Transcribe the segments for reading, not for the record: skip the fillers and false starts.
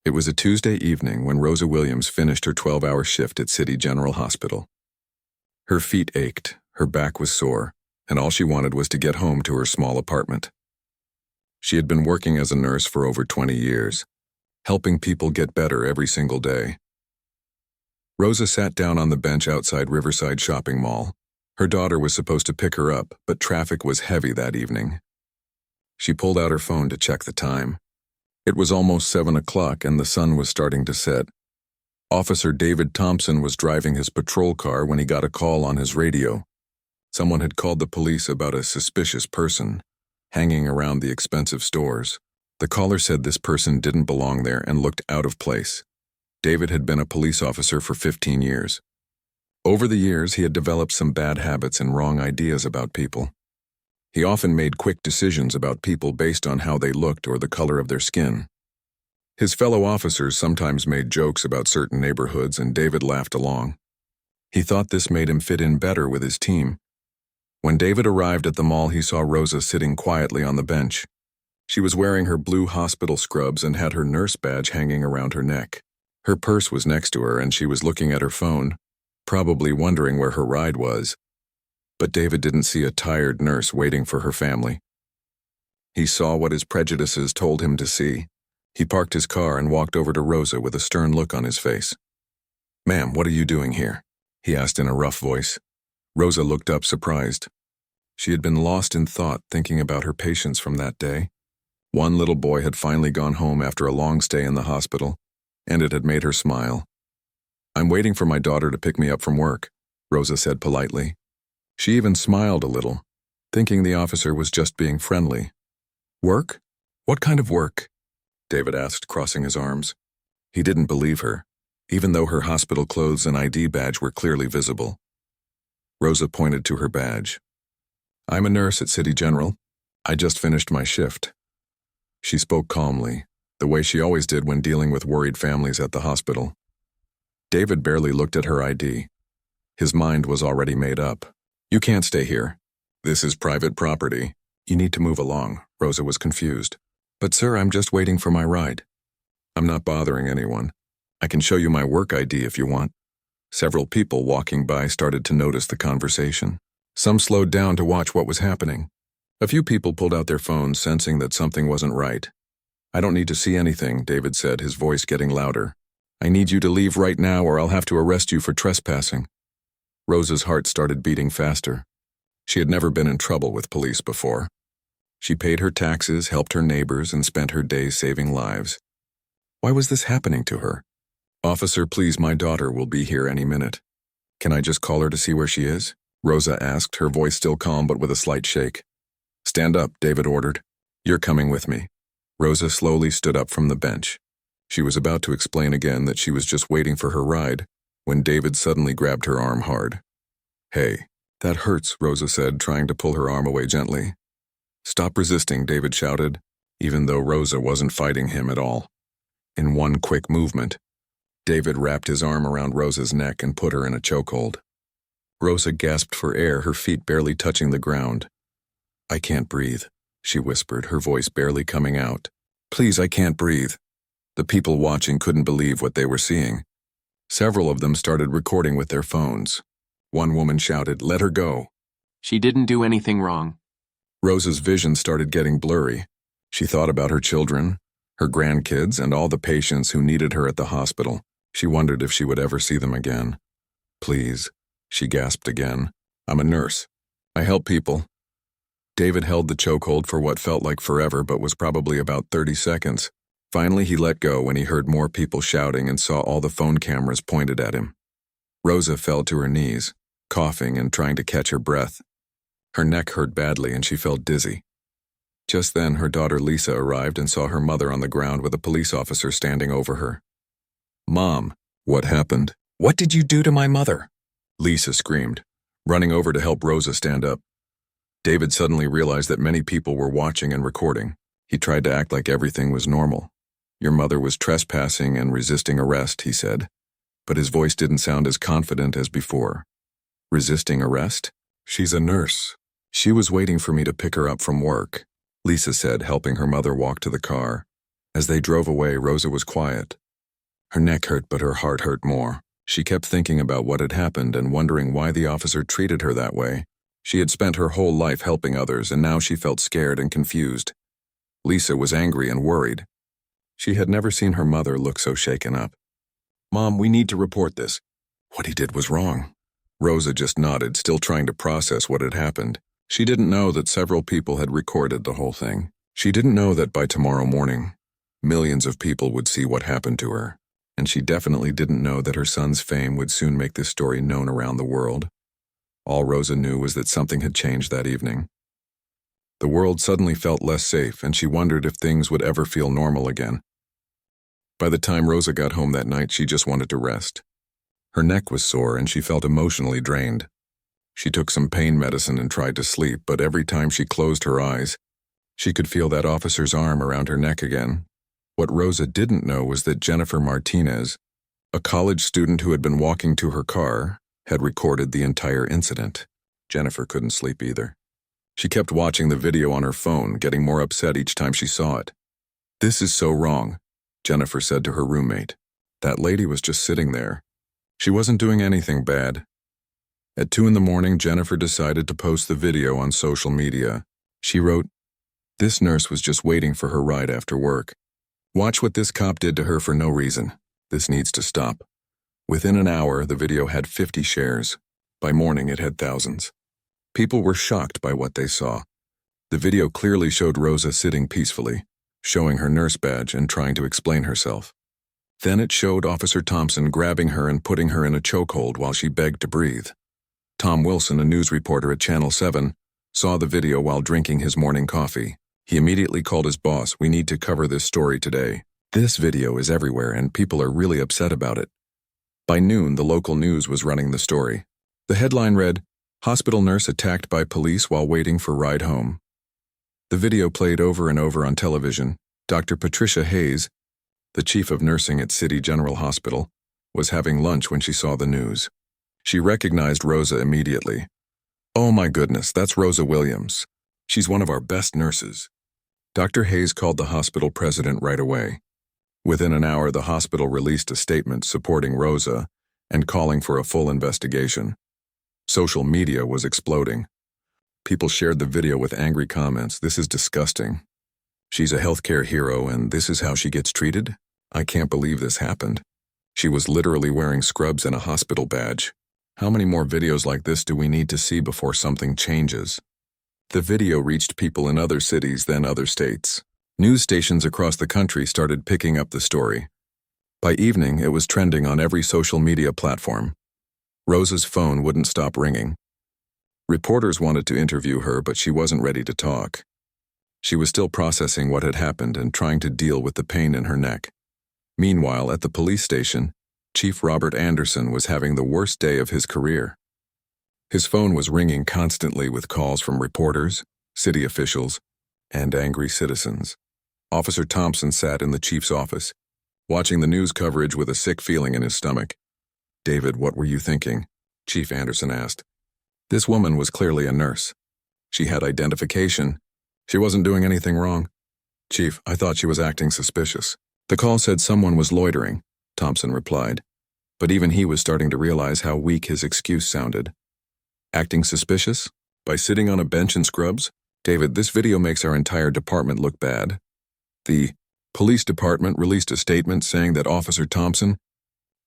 It was a Tuesday evening when Rosa Williams finished her 12-hour shift at City General Hospital. Her feet ached, her back was sore, and all she wanted was to get home to her small apartment. She had been working as a nurse for over 20 years, helping people get better every single day. Rosa sat down on the bench outside Riverside Shopping Mall. Her daughter was supposed to pick her up, but traffic was heavy that evening. She pulled out her phone to check the time. It was almost 7 o'clock and the sun was starting to set. Officer David Thompson was driving his patrol car when he got a call on his radio. Someone had called the police about a suspicious person hanging around the expensive stores. The caller said this person didn't belong there and looked out of place. David had been a police officer for 15 years. Over the years, he had developed some bad habits and wrong ideas about people. He often made quick decisions about people based on how they looked or the color of their skin. His fellow officers sometimes made jokes about certain neighborhoods, and David laughed along. He thought this made him fit in better with his team. When David arrived at the mall, he saw Rosa sitting quietly on the bench. She was wearing her blue hospital scrubs and had her nurse badge hanging around her neck. Her purse was next to her, and she was looking at her phone, probably wondering where her ride was. But David didn't see a tired nurse waiting for her family. He saw what his prejudices told him to see. He parked his car and walked over to Rosa with a stern look on his face. "Ma'am, what are you doing here?" he asked in a rough voice. Rosa looked up surprised. She had been lost in thought, thinking about her patients from that day. One little boy had finally gone home after a long stay in the hospital, and it had made her smile. "I'm waiting for my daughter to pick me up from work," Rosa said politely. She even smiled a little, thinking the officer was just being friendly. "Work? What kind of work?" David asked, crossing his arms. He didn't believe her, even though her hospital clothes and ID badge were clearly visible. Rosa pointed to her badge. "I'm a nurse at City General. I just finished my shift." She spoke calmly, the way she always did when dealing with worried families at the hospital. David barely looked at her ID. His mind was already made up. "You can't stay here. This is private property. You need to move along." Rosa was confused. "But sir, I'm just waiting for my ride." "I'm not bothering anyone. I can show you my work ID if you want." Several people walking by started to notice the conversation. Some slowed down to watch what was happening. A few people pulled out their phones, sensing that something wasn't right. "I don't need to see anything," David said, his voice getting louder. "I need you to leave right now or I'll have to arrest you for trespassing." Rosa's heart started beating faster. She had never been in trouble with police before. She paid her taxes, helped her neighbors, and spent her days saving lives. Why was this happening to her? "Officer, please, my daughter will be here any minute." "Can I just call her to see where she is?" Rosa asked, her voice still calm but with a slight shake. "Stand up," David ordered. "You're coming with me." Rosa slowly stood up from the bench. She was about to explain again that she was just waiting for her ride, when David suddenly grabbed her arm hard. "Hey, that hurts," Rosa said, trying to pull her arm away gently. "Stop resisting," David shouted, even though Rosa wasn't fighting him at all. In one quick movement, David wrapped his arm around Rosa's neck and put her in a chokehold. Rosa gasped for air, her feet barely touching the ground. "I can't breathe," she whispered, her voice barely coming out. "Please, I can't breathe." The people watching couldn't believe what they were seeing. Several of them started recording with their phones. One woman shouted, "Let her go." "She didn't do anything wrong." Rosa's vision started getting blurry. She thought about her children, her grandkids, and all the patients who needed her at the hospital. She wondered if she would ever see them again. "Please," she gasped again. "I'm a nurse. I help people." David held the chokehold for what felt like forever but was probably about 30 seconds. Finally, he let go when he heard more people shouting and saw all the phone cameras pointed at him. Rosa fell to her knees, coughing and trying to catch her breath. Her neck hurt badly and she felt dizzy. Just then, her daughter Lisa arrived and saw her mother on the ground with a police officer standing over her. "Mom, what happened?" "What did you do to my mother?" Lisa screamed, running over to help Rosa stand up. David suddenly realized that many people were watching and recording. He tried to act like everything was normal. "Your mother was trespassing and resisting arrest," he said, but his voice didn't sound as confident as before. "Resisting arrest? She's a nurse. She was waiting for me to pick her up from work," Lisa said, helping her mother walk to the car. As they drove away, Rosa was quiet. Her neck hurt, but her heart hurt more. She kept thinking about what had happened and wondering why the officer treated her that way. She had spent her whole life helping others, and now she felt scared and confused. Lisa was angry and worried. She had never seen her mother look so shaken up. "Mom, we need to report this." What he did was wrong. Rosa just nodded, still trying to process what had happened. She didn't know that several people had recorded the whole thing. She didn't know that by tomorrow morning, millions of people would see what happened to her. And she definitely didn't know that her son's fame would soon make this story known around the world. All Rosa knew was that something had changed that evening. The world suddenly felt less safe, and she wondered if things would ever feel normal again. By the time Rosa got home that night, she just wanted to rest. Her neck was sore, and she felt emotionally drained. She took some pain medicine and tried to sleep, but every time she closed her eyes, she could feel that officer's arm around her neck again. What Rosa didn't know was that Jennifer Martinez, a college student who had been walking to her car, had recorded the entire incident. Jennifer couldn't sleep either. She kept watching the video on her phone, getting more upset each time she saw it. "This is so wrong," Jennifer said to her roommate. "That lady was just sitting there. She wasn't doing anything bad." At 2 a.m, Jennifer decided to post the video on social media. She wrote, "This nurse was just waiting for her ride after work. Watch what this cop did to her for no reason. This needs to stop." Within an hour, the video had 50 shares. By morning, it had thousands. People were shocked by what they saw. The video clearly showed Rosa sitting peacefully, showing her nurse badge and trying to explain herself. Then it showed Officer Thompson grabbing her and putting her in a chokehold while she begged to breathe. Tom Wilson, a news reporter at Channel 7, saw the video while drinking his morning coffee. He immediately called his boss. "We need to cover this story today. This video is everywhere and people are really upset about it." By noon, the local news was running the story. The headline read, "Hospital nurse attacked by police while waiting for ride home." The video played over and over on television. Dr. Patricia Hayes, the chief of nursing at City General Hospital, was having lunch when she saw the news. She recognized Rosa immediately. "Oh my goodness, that's Rosa Williams. She's one of our best nurses." Dr. Hayes called the hospital president right away. Within an hour, the hospital released a statement supporting Rosa and calling for a full investigation. Social media was exploding. People shared the video with angry comments. "This is disgusting. She's a healthcare hero and this is how she gets treated? I can't believe this happened. She was literally wearing scrubs and a hospital badge. How many more videos like this do we need to see before something changes?" The video reached people in other cities, then other states. News stations across the country started picking up the story. By evening, it was trending on every social media platform. Rosa's phone wouldn't stop ringing. Reporters wanted to interview her, but she wasn't ready to talk. She was still processing what had happened and trying to deal with the pain in her neck. Meanwhile, at the police station, Chief Robert Anderson was having the worst day of his career. His phone was ringing constantly with calls from reporters, city officials, and angry citizens. Officer Thompson sat in the chief's office, watching the news coverage with a sick feeling in his stomach. "David, what were you thinking?" Chief Anderson asked. This woman was clearly a nurse. She had identification. She wasn't doing anything wrong. "Chief, I thought she was acting suspicious." "The call said someone was loitering," Thompson replied. But even he was starting to realize how weak his excuse sounded. "Acting suspicious? By sitting on a bench in scrubs? David, this video makes our entire department look bad." The police department released a statement saying that Officer Thompson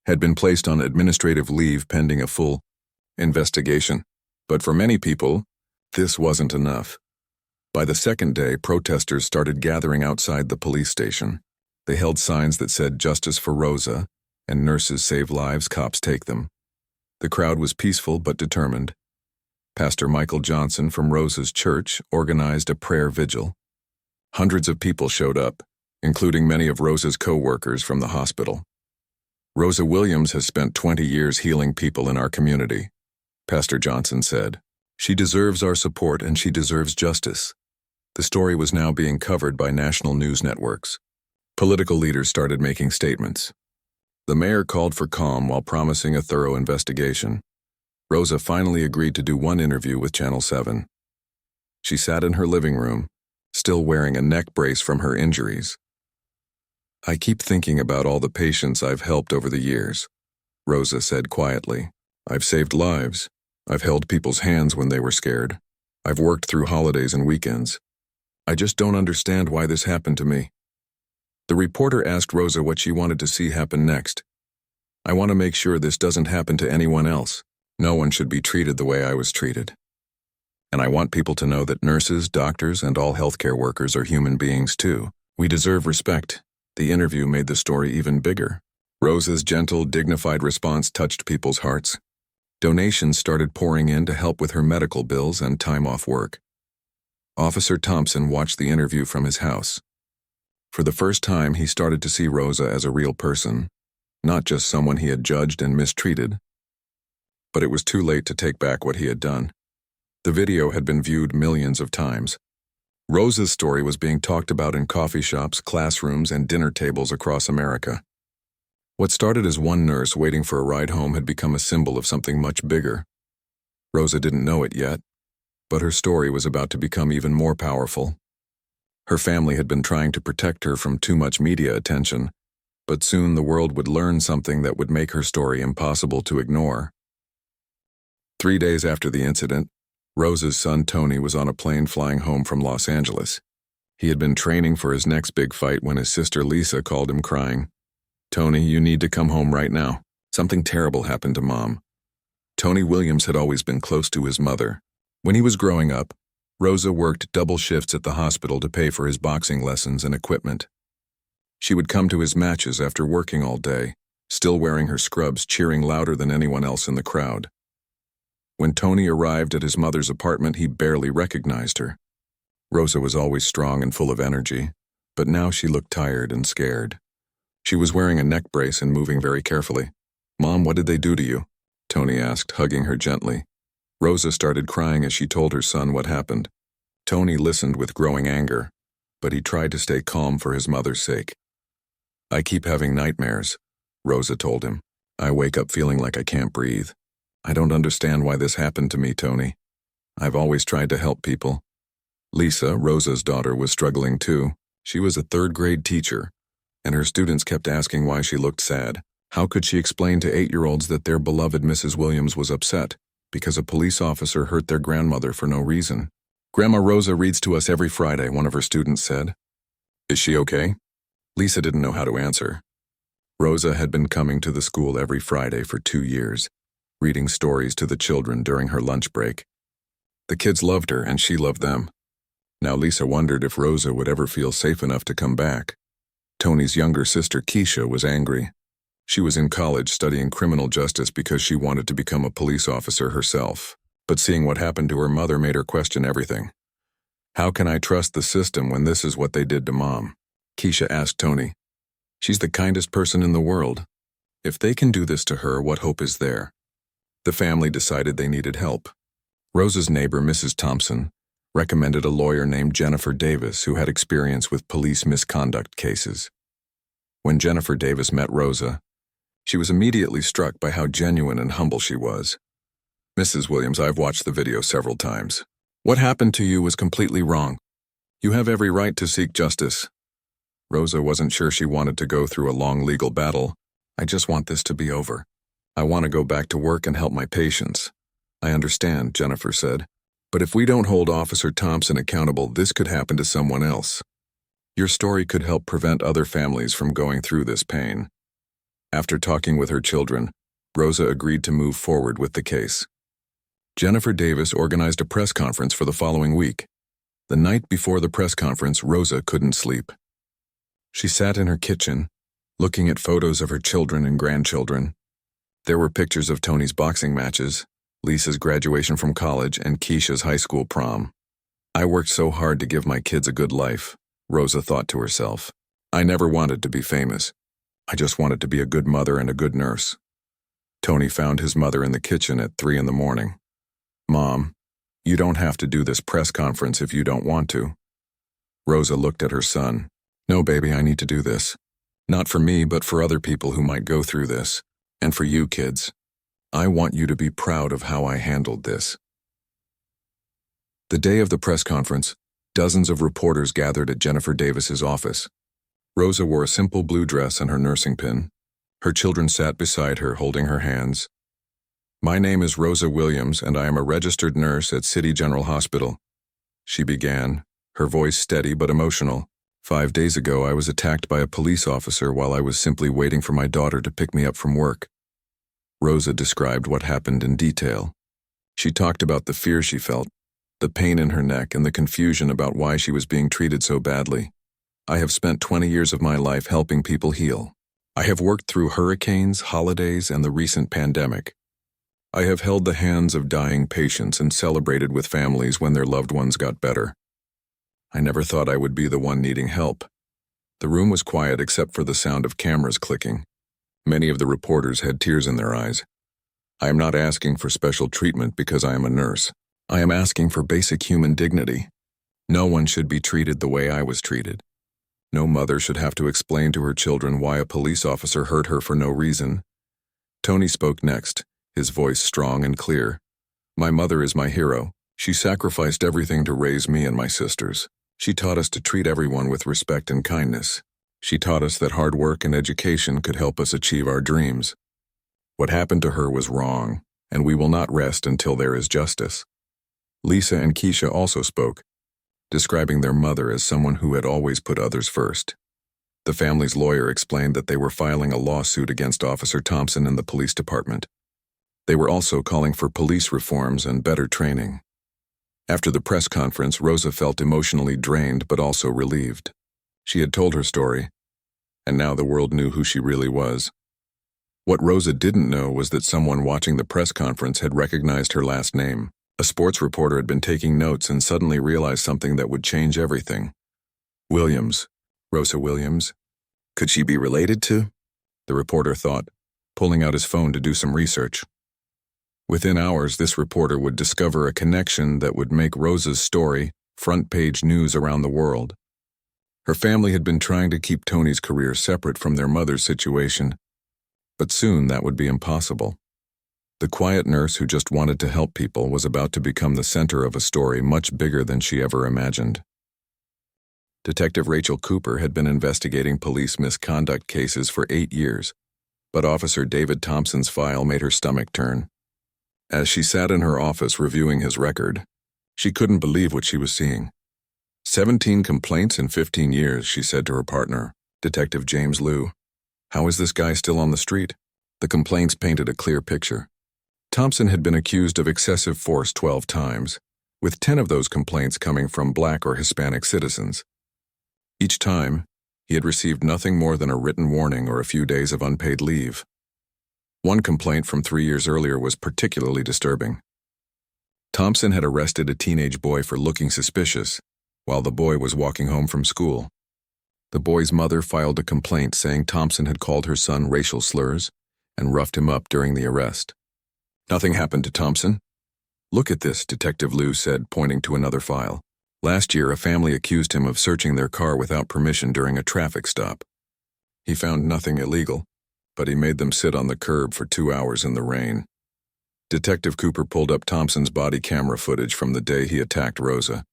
had been placed on administrative leave pending a full investigation. But for many people, this wasn't enough. By the second day, protesters started gathering outside the police station. They held signs that said "Justice for Rosa" and "Nurses save lives, cops take them." The crowd was peaceful but determined. Pastor Michael Johnson from Rosa's church organized a prayer vigil. Hundreds of people showed up, including many of Rosa's co-workers from the hospital. "Rosa Williams has spent 20 years healing people in our community," Pastor Johnson said. "She deserves our support and she deserves justice." The story was now being covered by national news networks. Political leaders started making statements. The mayor called for calm while promising a thorough investigation. Rosa finally agreed to do one interview with Channel 7. She sat in her living room, still wearing a neck brace from her injuries. I keep thinking about all the patients I've helped over the years, Rosa said quietly. I've saved lives. I've held people's hands when they were scared. I've worked through holidays and weekends. I just don't understand why this happened to me. The reporter asked Rosa what she wanted to see happen next. I want to make sure this doesn't happen to anyone else. No one should be treated the way I was treated. And I want people to know that nurses, doctors, and all healthcare workers are human beings too. We deserve respect. The interview made the story even bigger. Rosa's gentle, dignified response touched people's hearts. Donations started pouring in to help with her medical bills and time off work. Officer Thompson watched the interview from his house. For the first time, he started to see Rosa as a real person, not just someone he had judged and mistreated. But it was too late to take back what he had done. The video had been viewed millions of times. Rosa's story was being talked about in coffee shops, classrooms, and dinner tables across America. What started as one nurse waiting for a ride home had become a symbol of something much bigger. Rosa didn't know it yet, but her story was about to become even more powerful. Her family had been trying to protect her from too much media attention, but soon the world would learn something that would make her story impossible to ignore. 3 days after the incident, Rosa's son Tony was on a plane flying home from Los Angeles. He had been training for his next big fight when his sister Lisa called him crying. "Tony, you need to come home right now. Something terrible happened to Mom." Tony Williams had always been close to his mother. When he was growing up, Rosa worked double shifts at the hospital to pay for his boxing lessons and equipment. She would come to his matches after working all day, still wearing her scrubs, cheering louder than anyone else in the crowd. When Tony arrived at his mother's apartment, he barely recognized her. Rosa was always strong and full of energy, but now she looked tired and scared. She was wearing a neck brace and moving very carefully. "Mom, what did they do to you?" Tony asked, hugging her gently. Rosa started crying as she told her son what happened. Tony listened with growing anger, but he tried to stay calm for his mother's sake. "I keep having nightmares," Rosa told him. "I wake up feeling like I can't breathe. I don't understand why this happened to me, Tony. I've always tried to help people." Lisa, Rosa's daughter, was struggling too. She was a third-grade teacher, and her students kept asking why she looked sad. How could she explain to 8-year-olds that their beloved Mrs. Williams was upset because a police officer hurt their grandmother for no reason? "Grandma Rosa reads to us every Friday," one of her students said. "Is she okay?" Lisa didn't know how to answer. Rosa had been coming to the school every Friday for 2 years, reading stories to the children during her lunch break. The kids loved her and she loved them. Now Lisa wondered if Rosa would ever feel safe enough to come back. Tony's younger sister Keisha was angry. She was in college studying criminal justice because she wanted to become a police officer herself. But seeing what happened to her mother made her question everything. "How can I trust the system when this is what they did to Mom?" Keisha asked Tony. "She's the kindest person in the world. If they can do this to her, what hope is there?" The family decided they needed help. Rosa's neighbor, Mrs. Thompson, recommended a lawyer named Jennifer Davis who had experience with police misconduct cases. When Jennifer Davis met Rosa, she was immediately struck by how genuine and humble she was. "Mrs. Williams, I've watched the video several times. What happened to you was completely wrong. You have every right to seek justice." Rosa wasn't sure she wanted to go through a long legal battle. "I just want this to be over. I want to go back to work and help my patients." "I understand," Jennifer said. "But if we don't hold Officer Thompson accountable, this could happen to someone else. Your story could help prevent other families from going through this pain." After talking with her children, Rosa agreed to move forward with the case. Jennifer Davis organized a press conference for the following week. The night before the press conference, Rosa couldn't sleep. She sat in her kitchen, looking at photos of her children and grandchildren. There were pictures of Tony's boxing matches, Lisa's graduation from college, and Keisha's high school prom. "I worked so hard to give my kids a good life," Rosa thought to herself. "I never wanted to be famous. I just wanted to be a good mother and a good nurse." Tony found his mother in the kitchen at 3 a.m. "Mom, you don't have to do this press conference if you don't want to." Rosa looked at her son. "No, baby, I need to do this. Not for me, but for other people who might go through this. And for you kids. I want you to be proud of how I handled this." The day of the press conference, dozens of reporters gathered at Jennifer Davis's office. Rosa wore a simple blue dress and her nursing pin. Her children sat beside her, holding her hands. "My name is Rosa Williams, and I am a registered nurse at City General Hospital," she began, her voice steady but emotional. "5 days ago, I was attacked by a police officer while I was simply waiting for my daughter to pick me up from work." Rosa described what happened in detail. She talked about the fear she felt, the pain in her neck, and the confusion about why she was being treated so badly. "I have spent 20 years of my life helping people heal. I have worked through hurricanes, holidays, and the recent pandemic. I have held the hands of dying patients and celebrated with families when their loved ones got better. I never thought I would be the one needing help." The room was quiet except for the sound of cameras clicking. Many of the reporters had tears in their eyes. "I am not asking for special treatment because I am a nurse. I am asking for basic human dignity. No one should be treated the way I was treated. No mother should have to explain to her children why a police officer hurt her for no reason." Tony spoke next, his voice strong and clear. "My mother is my hero. She sacrificed everything to raise me and my sisters. She taught us to treat everyone with respect and kindness. She taught us that hard work and education could help us achieve our dreams. What happened to her was wrong, and we will not rest until there is justice." Lisa and Keisha also spoke, describing their mother as someone who had always put others first. The family's lawyer explained that they were filing a lawsuit against Officer Thompson and the police department. They were also calling for police reforms and better training. After the press conference, Rosa felt emotionally drained but also relieved. She had told her story, and now the world knew who she really was. What Rosa didn't know was that someone watching the press conference had recognized her last name. A sports reporter had been taking notes and suddenly realized something that would change everything. "Williams. Rosa Williams. Could she be related to?" the reporter thought, pulling out his phone to do some research. Within hours, this reporter would discover a connection that would make Rosa's story front-page news around the world. Her family had been trying to keep Tony's career separate from their mother's situation, but soon that would be impossible. The quiet nurse who just wanted to help people was about to become the center of a story much bigger than she ever imagined. Detective Rachel Cooper had been investigating police misconduct cases for 8 years, but Officer David Thompson's file made her stomach turn. As she sat in her office reviewing his record, she couldn't believe what she was seeing. 17 complaints in 15 years, she said to her partner, Detective James Liu. How is this guy still on the street? The complaints painted a clear picture. Thompson had been accused of excessive force 12 times, with 10 of those complaints coming from Black or Hispanic citizens. Each time, he had received nothing more than a written warning or a few days of unpaid leave. One complaint from 3 years earlier was particularly disturbing. Thompson had arrested a teenage boy for looking suspicious, while the boy was walking home from school. The boy's mother filed a complaint saying Thompson had called her son racial slurs and roughed him up during the arrest. Nothing happened to Thompson. Look at this, Detective Liu said, pointing to another file. Last year, a family accused him of searching their car without permission during a traffic stop. He found nothing illegal, but he made them sit on the curb for 2 hours in the rain. Detective Cooper pulled up Thompson's body camera footage from the day he attacked Rosa.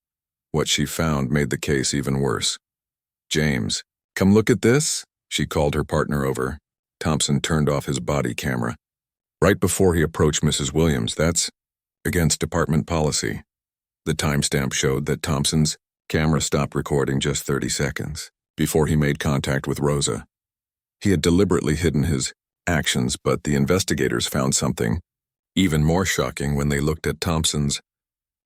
What she found made the case even worse. James, come look at this, she called her partner over. Thompson turned off his body camera. Right before he approached Mrs. Williams, that's against department policy. The timestamp showed that Thompson's camera stopped recording just 30 seconds before he made contact with Rosa. He had deliberately hidden his actions, but the investigators found something even more shocking when they looked at Thompson's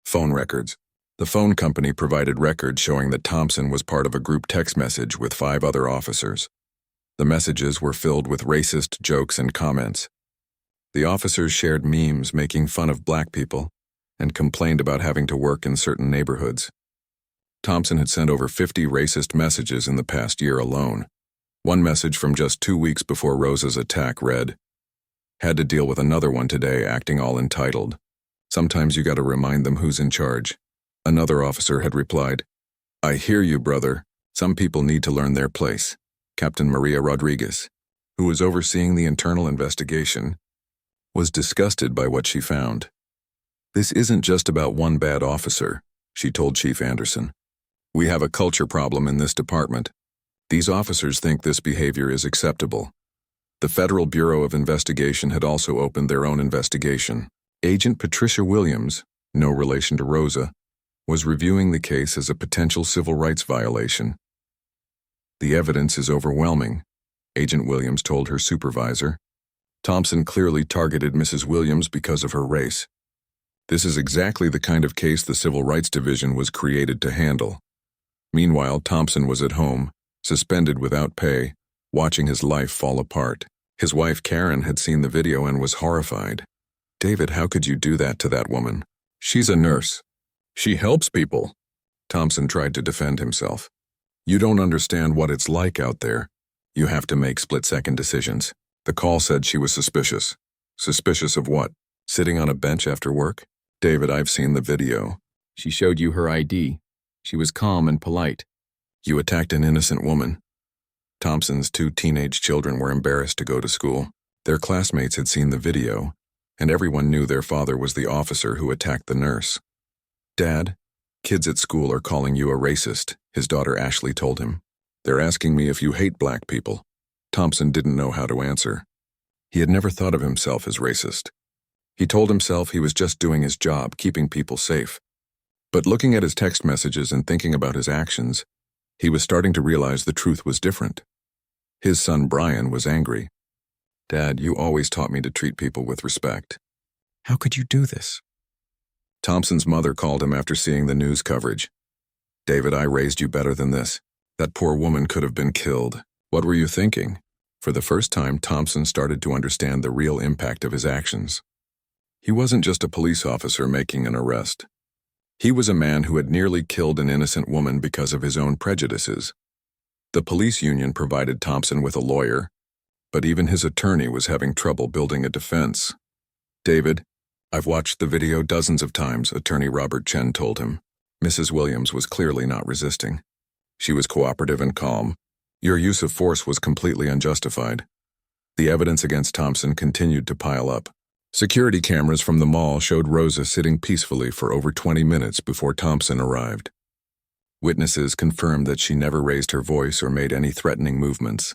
phone records. The phone company provided records showing that Thompson was part of a group text message with 5 other officers. The messages were filled with racist jokes and comments. The officers shared memes making fun of Black people and complained about having to work in certain neighborhoods. Thompson had sent over 50 racist messages in the past year alone. One message from just 2 weeks before Rosa's attack read, "Had to deal with another one today acting all entitled. Sometimes you gotta remind them who's in charge." Another officer had replied, "I hear you, brother. Some people need to learn their place." Captain Maria Rodriguez, who was overseeing the internal investigation, was disgusted by what she found. "This isn't just about one bad officer," she told Chief Anderson. "We have a culture problem in this department. These officers think this behavior is acceptable. The Federal Bureau of Investigation had also opened their own investigation. Agent Patricia Williams, no relation to Rosa, was reviewing the case as a potential civil rights violation. The evidence is overwhelming, Agent Williams told her supervisor. Thompson clearly targeted Mrs. Williams because of her race. This is exactly the kind of case the Civil Rights Division was created to handle. Meanwhile, Thompson was at home, suspended without pay, watching his life fall apart. His wife Karen had seen the video and was horrified. "David, how could you do that to that woman? She's a nurse. She helps people." Thompson tried to defend himself. "You don't understand what it's like out there. You have to make split-second decisions." The call said she was suspicious. Suspicious of what? Sitting on a bench after work? "David, I've seen the video. She showed you her ID. She was calm and polite. You attacked an innocent woman." Thompson's 2 teenage children were embarrassed to go to school. Their classmates had seen the video, and everyone knew their father was the officer who attacked the nurse. "Dad, kids at school are calling you a racist," his daughter Ashley told him. "They're asking me if you hate black people." Thompson didn't know how to answer. He had never thought of himself as racist. He told himself he was just doing his job, keeping people safe. But looking at his text messages and thinking about his actions, he was starting to realize the truth was different. His son Brian was angry. "Dad, you always taught me to treat people with respect. How could you do this?" Thompson's mother called him after seeing the news coverage. "David, I raised you better than this. That poor woman could have been killed. What were you thinking?" For the first time, Thompson started to understand the real impact of his actions. He wasn't just a police officer making an arrest. He was a man who had nearly killed an innocent woman because of his own prejudices. The police union provided Thompson with a lawyer, but even his attorney was having trouble building a defense. "David, I've watched the video dozens of times," attorney Robert Chen told him. Mrs. Williams was clearly not resisting. She was cooperative and calm. "Your use of force was completely unjustified." The evidence against Thompson continued to pile up. Security cameras from the mall showed Rosa sitting peacefully for over 20 minutes before Thompson arrived. Witnesses confirmed that she never raised her voice or made any threatening movements.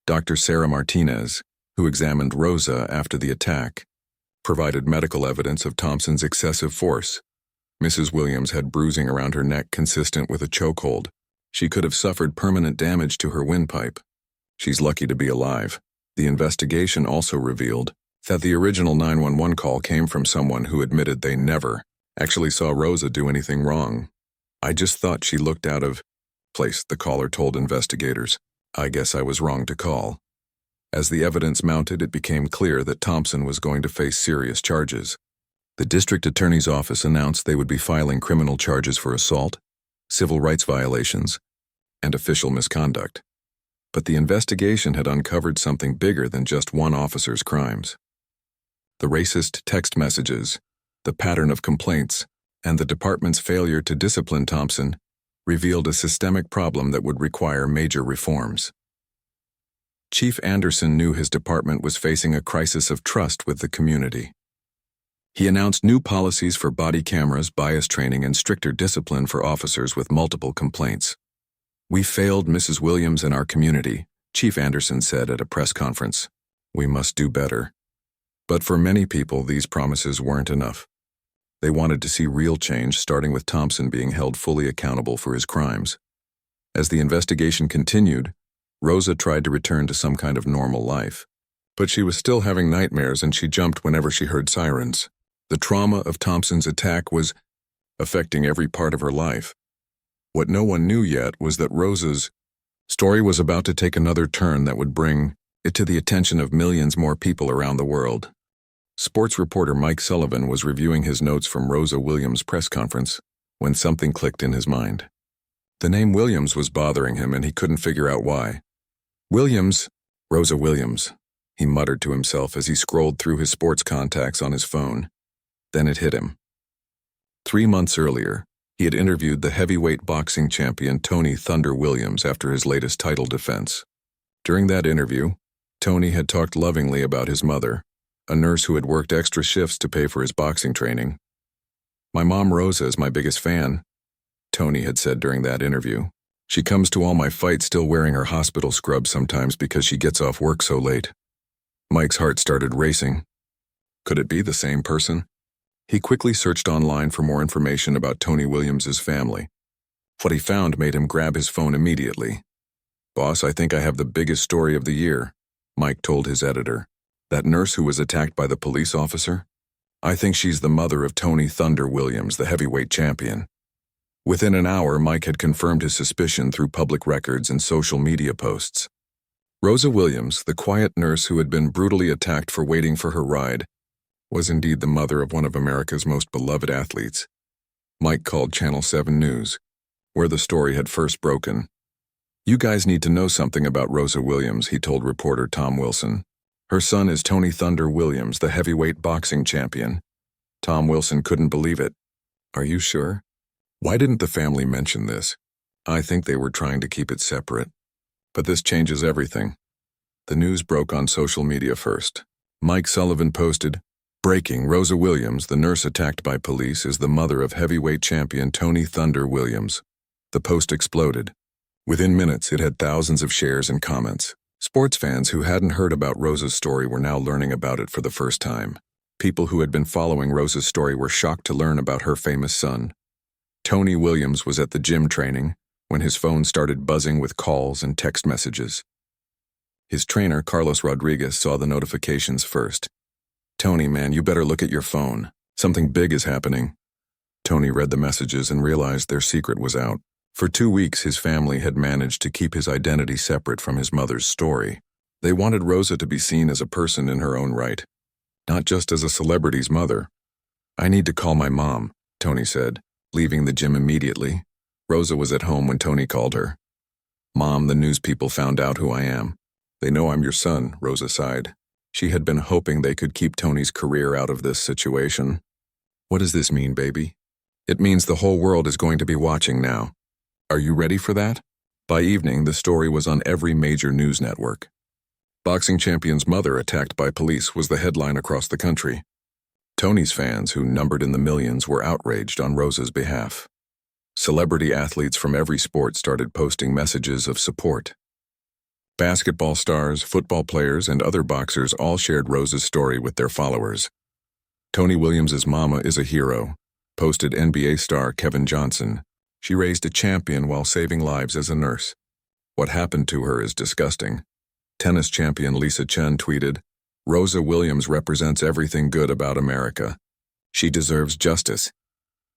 Dr. Sarah Martinez, who examined Rosa after the attack, provided medical evidence of Thompson's excessive force. Mrs. Williams had bruising around her neck consistent with a chokehold. She could have suffered permanent damage to her windpipe. She's lucky to be alive. The investigation also revealed that the original 911 call came from someone who admitted they never actually saw Rosa do anything wrong. "I just thought she looked out of place," the caller told investigators. "I guess I was wrong to call." As the evidence mounted, it became clear that Thompson was going to face serious charges. The district attorney's office announced they would be filing criminal charges for assault, civil rights violations, and official misconduct. But the investigation had uncovered something bigger than just one officer's crimes. The racist text messages, the pattern of complaints, and the department's failure to discipline Thompson revealed a systemic problem that would require major reforms. Chief Anderson knew his department was facing a crisis of trust with the community. He announced new policies for body cameras, bias training, and stricter discipline for officers with multiple complaints. "We failed Mrs. Williams and our community," Chief Anderson said at a press conference. "We must do better." But for many people, these promises weren't enough. They wanted to see real change, starting with Thompson being held fully accountable for his crimes. As the investigation continued, Rosa tried to return to some kind of normal life. But she was still having nightmares, and she jumped whenever she heard sirens. The trauma of Thompson's attack was affecting every part of her life. What no one knew yet was that Rosa's story was about to take another turn that would bring it to the attention of millions more people around the world. Sports reporter Mike Sullivan was reviewing his notes from Rosa Williams' press conference when something clicked in his mind. The name Williams was bothering him, and he couldn't figure out why. "Williams, Rosa Williams," he muttered to himself as he scrolled through his sports contacts on his phone. Then it hit him. 3 months earlier, he had interviewed the heavyweight boxing champion Tony "Thunder" Williams after his latest title defense. During that interview, Tony had talked lovingly about his mother, a nurse who had worked extra shifts to pay for his boxing training. "My mom Rosa is my biggest fan," Tony had said during that interview. She comes to all my fights still wearing her hospital scrubs sometimes because she gets off work so late. Mike's heart started racing. Could it be the same person? He quickly searched online for more information about Tony Williams's family. What he found made him grab his phone immediately. "Boss, I think I have the biggest story of the year," Mike told his editor. "That nurse who was attacked by the police officer? I think she's the mother of Tony Thunder Williams, the heavyweight champion." Within an hour, Mike had confirmed his suspicion through public records and social media posts. Rosa Williams, the quiet nurse who had been brutally attacked for waiting for her ride, was indeed the mother of one of America's most beloved athletes. Mike called Channel 7 News, where the story had first broken. "You guys need to know something about Rosa Williams," he told reporter Tom Wilson. "Her son is Tony Thunder Williams, the heavyweight boxing champion." Tom Wilson couldn't believe it. "Are you sure? Why didn't the family mention this?" "I think they were trying to keep it separate. But this changes everything." The news broke on social media first. Mike Sullivan posted, "Breaking: Rosa Williams, the nurse attacked by police, is the mother of heavyweight champion Tony Thunder Williams." The post exploded. Within minutes, it had thousands of shares and comments. Sports fans who hadn't heard about Rosa's story were now learning about it for the first time. People who had been following Rosa's story were shocked to learn about her famous son. Tony Williams was at the gym training when his phone started buzzing with calls and text messages. His trainer, Carlos Rodriguez, saw the notifications first. "Tony, man, you better look at your phone. Something big is happening." Tony read the messages and realized their secret was out. For 2 weeks, his family had managed to keep his identity separate from his mother's story. They wanted Rosa to be seen as a person in her own right, not just as a celebrity's mother. "I need to call my mom," Tony said, leaving the gym immediately. Rosa was at home when Tony called her. "Mom, the news people found out who I am. They know I'm your son," Rosa sighed. She had been hoping they could keep Tony's career out of this situation. "What does this mean, baby?" "It means the whole world is going to be watching now. Are you ready for that?" By evening, the story was on every major news network. "Boxing champion's mother attacked by police" was the headline across the country. Tony's fans, who numbered in the millions, were outraged on Rosa's behalf. Celebrity athletes from every sport started posting messages of support. Basketball stars, football players, and other boxers all shared Rosa's story with their followers. "Tony Williams's mama is a hero," posted NBA star Kevin Johnson. "She raised a champion while saving lives as a nurse. What happened to her is disgusting." Tennis champion Lisa Chen tweeted, "Rosa Williams represents everything good about America. She deserves justice."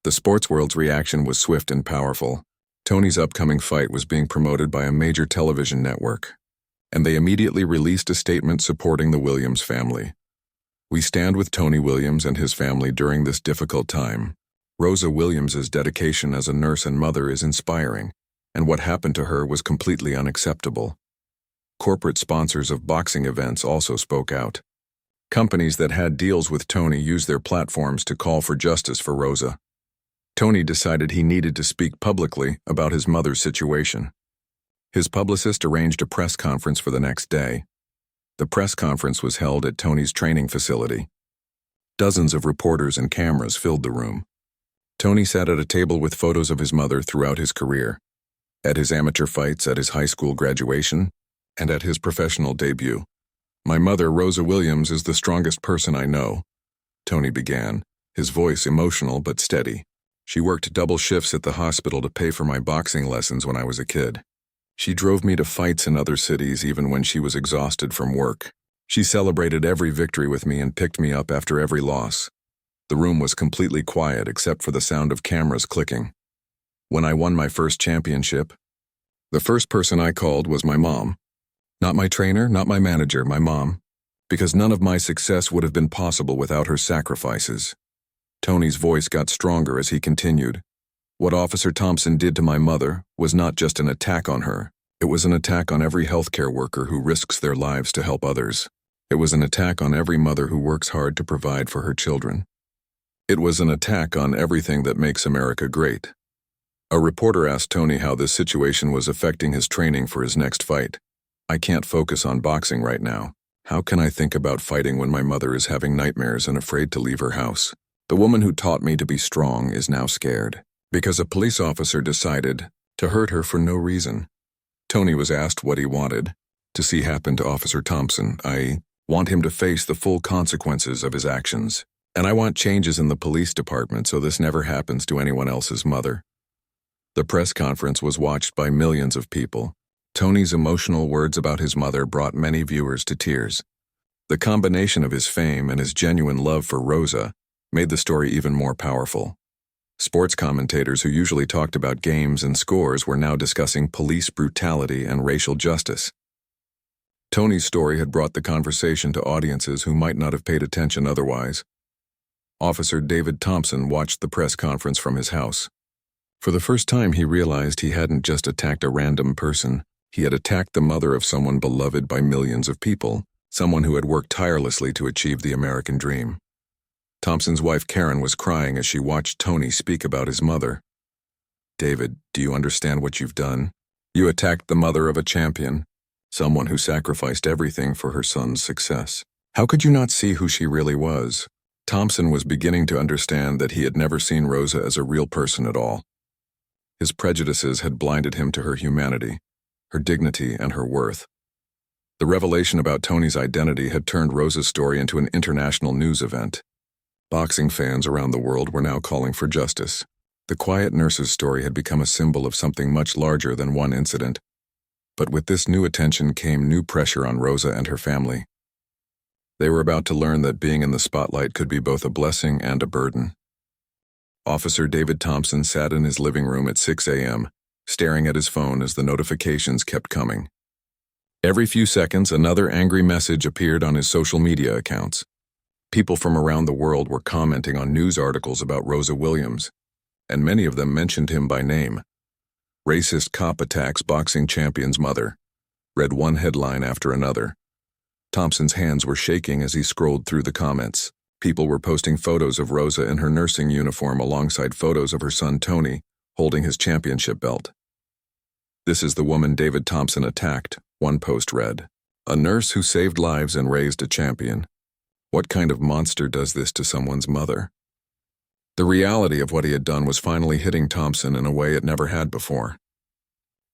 The sports world's reaction was swift and powerful. Tony's upcoming fight was being promoted by a major television network, and they immediately released a statement supporting the Williams family. "We stand with Tony Williams and his family during this difficult time. Rosa Williams's dedication as a nurse and mother is inspiring, and what happened to her was completely unacceptable." Corporate sponsors of boxing events also spoke out. Companies that had deals with Tony used their platforms to call for justice for Rosa. Tony decided he needed to speak publicly about his mother's situation. His publicist arranged a press conference for the next day. The press conference was held at Tony's training facility. Dozens of reporters and cameras filled the room. Tony sat at a table with photos of his mother throughout his career, at his amateur fights, at his high school graduation, and at his professional debut. "My mother, Rosa Williams, is the strongest person I know," Tony began, his voice emotional but steady. "She worked double shifts at the hospital to pay for my boxing lessons when I was a kid. She drove me to fights in other cities even when she was exhausted from work. She celebrated every victory with me and picked me up after every loss." The room was completely quiet except for the sound of cameras clicking. "When I won my first championship, the first person I called was my mom. Not my trainer, not my manager, my mom. Because none of my success would have been possible without her sacrifices." Tony's voice got stronger as he continued. "What Officer Thompson did to my mother was not just an attack on her. It was an attack on every healthcare worker who risks their lives to help others. It was an attack on every mother who works hard to provide for her children. It was an attack on everything that makes America great." A reporter asked Tony how this situation was affecting his training for his next fight. "I can't focus on boxing right now. How can I think about fighting when my mother is having nightmares and afraid to leave her house? The woman who taught me to be strong is now scared, because a police officer decided to hurt her for no reason. Tony was asked what he wanted to see happen to Officer Thompson. I want him to face the full consequences of his actions. And I want changes in the police department so this never happens to anyone else's mother. The press conference was watched by millions of people. Tony's emotional words about his mother brought many viewers to tears. The combination of his fame and his genuine love for Rosa made the story even more powerful. Sports commentators who usually talked about games and scores were now discussing police brutality and racial justice. Tony's story had brought the conversation to audiences who might not have paid attention otherwise. Officer David Thompson watched the press conference from his house. For the first time, he realized he hadn't just attacked a random person. He had attacked the mother of someone beloved by millions of people, someone who had worked tirelessly to achieve the American dream. Thompson's wife Karen was crying as she watched Tony speak about his mother. "David, do you understand what you've done? You attacked the mother of a champion, someone who sacrificed everything for her son's success. How could you not see who she really was?" Thompson was beginning to understand that he had never seen Rosa as a real person at all. His prejudices had blinded him to her humanity, her dignity, and her worth. The revelation about Tony's identity had turned Rosa's story into an international news event. Boxing fans around the world were now calling for justice. The quiet nurse's story had become a symbol of something much larger than one incident. But with this new attention came new pressure on Rosa and her family. They were about to learn that being in the spotlight could be both a blessing and a burden. Officer David Thompson sat in his living room at 6 a.m., staring at his phone as the notifications kept coming. Every few seconds, another angry message appeared on his social media accounts. People from around the world were commenting on news articles about Rosa Williams, and many of them mentioned him by name. "Racist cop attacks boxing champion's mother," read one headline after another. Thompson's hands were shaking as he scrolled through the comments. People were posting photos of Rosa in her nursing uniform alongside photos of her son Tony, holding his championship belt. "This is the woman David Thompson attacked," one post read. "A nurse who saved lives and raised a champion. What kind of monster does this to someone's mother?" The reality of what he had done was finally hitting Thompson in a way it never had before.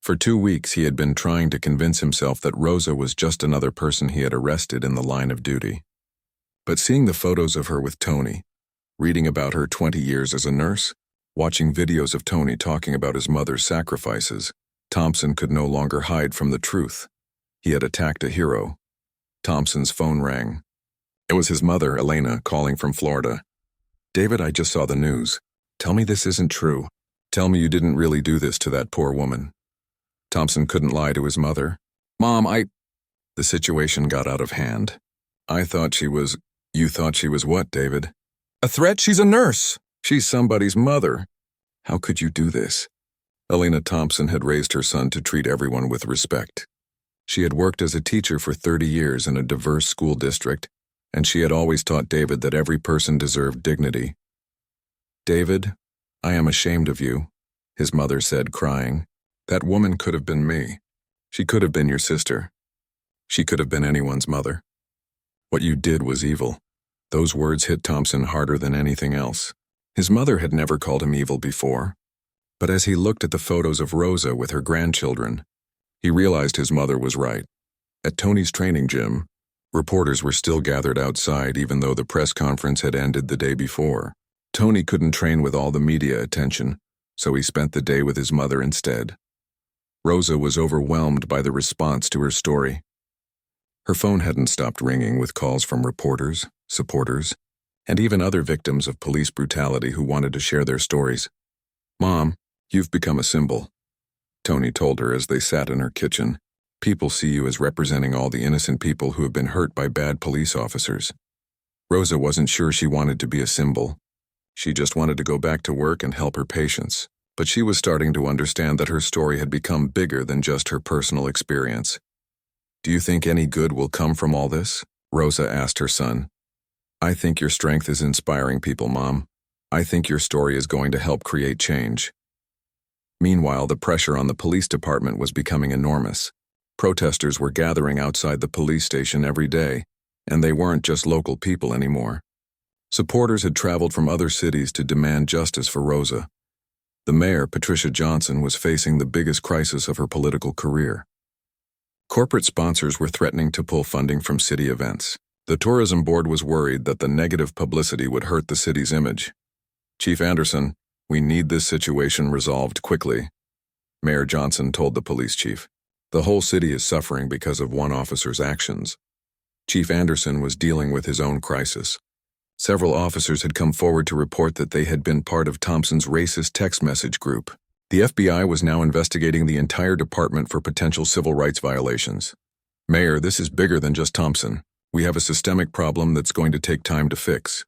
For 2 weeks, he had been trying to convince himself that Rosa was just another person he had arrested in the line of duty. But seeing the photos of her with Tony, reading about her 20 years as a nurse, watching videos of Tony talking about his mother's sacrifices, Thompson could no longer hide from the truth. He had attacked a hero. Thompson's phone rang. It was his mother, Elena, calling from Florida. "David, I just saw the news. Tell me this isn't true. Tell me you didn't really do this to that poor woman." Thompson couldn't lie to his mother. "Mom, The situation got out of hand. "I thought she was..." "You thought she was what, David?" "A threat? She's a nurse. She's somebody's mother. How could you do this?" Elena Thompson had raised her son to treat everyone with respect. She had worked as a teacher for 30 years in a diverse school district, and she had always taught David that every person deserved dignity. "David, I am ashamed of you," his mother said, crying. "That woman could have been me. She could have been your sister. She could have been anyone's mother. What you did was evil." Those words hit Thompson harder than anything else. His mother had never called him evil before. But as he looked at the photos of Rosa with her grandchildren, he realized his mother was right. At Tony's training gym, reporters were still gathered outside even though the press conference had ended the day before. Tony couldn't train with all the media attention, so he spent the day with his mother instead. Rosa was overwhelmed by the response to her story. Her phone hadn't stopped ringing with calls from reporters, supporters, and even other victims of police brutality who wanted to share their stories. "Mom, you've become a symbol," Tony told her as they sat in her kitchen. "People see you as representing all the innocent people who have been hurt by bad police officers." Rosa wasn't sure she wanted to be a symbol. She just wanted to go back to work and help her patients. But she was starting to understand that her story had become bigger than just her personal experience. "Do you think any good will come from all this?" Rosa asked her son. "I think your strength is inspiring people, Mom. I think your story is going to help create change." Meanwhile, the pressure on the police department was becoming enormous. Protesters were gathering outside the police station every day, and they weren't just local people anymore. Supporters had traveled from other cities to demand justice for Rosa. The mayor, Patricia Johnson, was facing the biggest crisis of her political career. Corporate sponsors were threatening to pull funding from city events. The tourism board was worried that the negative publicity would hurt the city's image. "Chief Anderson, we need this situation resolved quickly," Mayor Johnson told the police chief. "The whole city is suffering because of one officer's actions." Chief Anderson was dealing with his own crisis. Several officers had come forward to report that they had been part of Thompson's racist text message group. The FBI was now investigating the entire department for potential civil rights violations. "Mayor, this is bigger than just Thompson. We have a systemic problem that's going to take time to fix."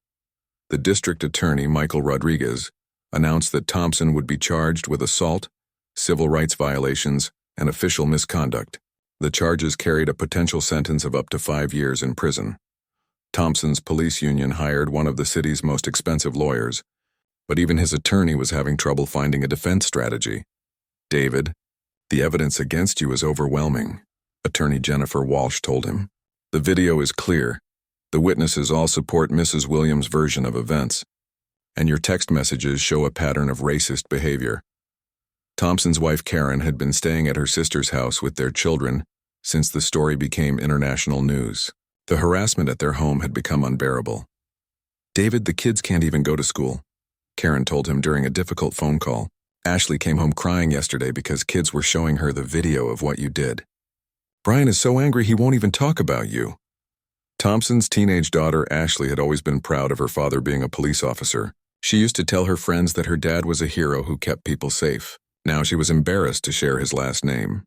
The district attorney, Michael Rodriguez, announced that Thompson would be charged with assault, civil rights violations, and official misconduct. The charges carried a potential sentence of up to 5 years in prison. Thompson's police union hired one of the city's most expensive lawyers, but even his attorney was having trouble finding a defense strategy. "David, the evidence against you is overwhelming," attorney Jennifer Walsh told him. "The video is clear. The witnesses all support Mrs. Williams' version of events, and your text messages show a pattern of racist behavior." Thompson's wife Karen had been staying at her sister's house with their children since the story became international news. The harassment at their home had become unbearable. "David, the kids can't even go to school," Karen told him during a difficult phone call. "Ashley came home crying yesterday because kids were showing her the video of what you did. Brian is so angry he won't even talk about you." Thompson's teenage daughter Ashley had always been proud of her father being a police officer. She used to tell her friends that her dad was a hero who kept people safe. Now she was embarrassed to share his last name.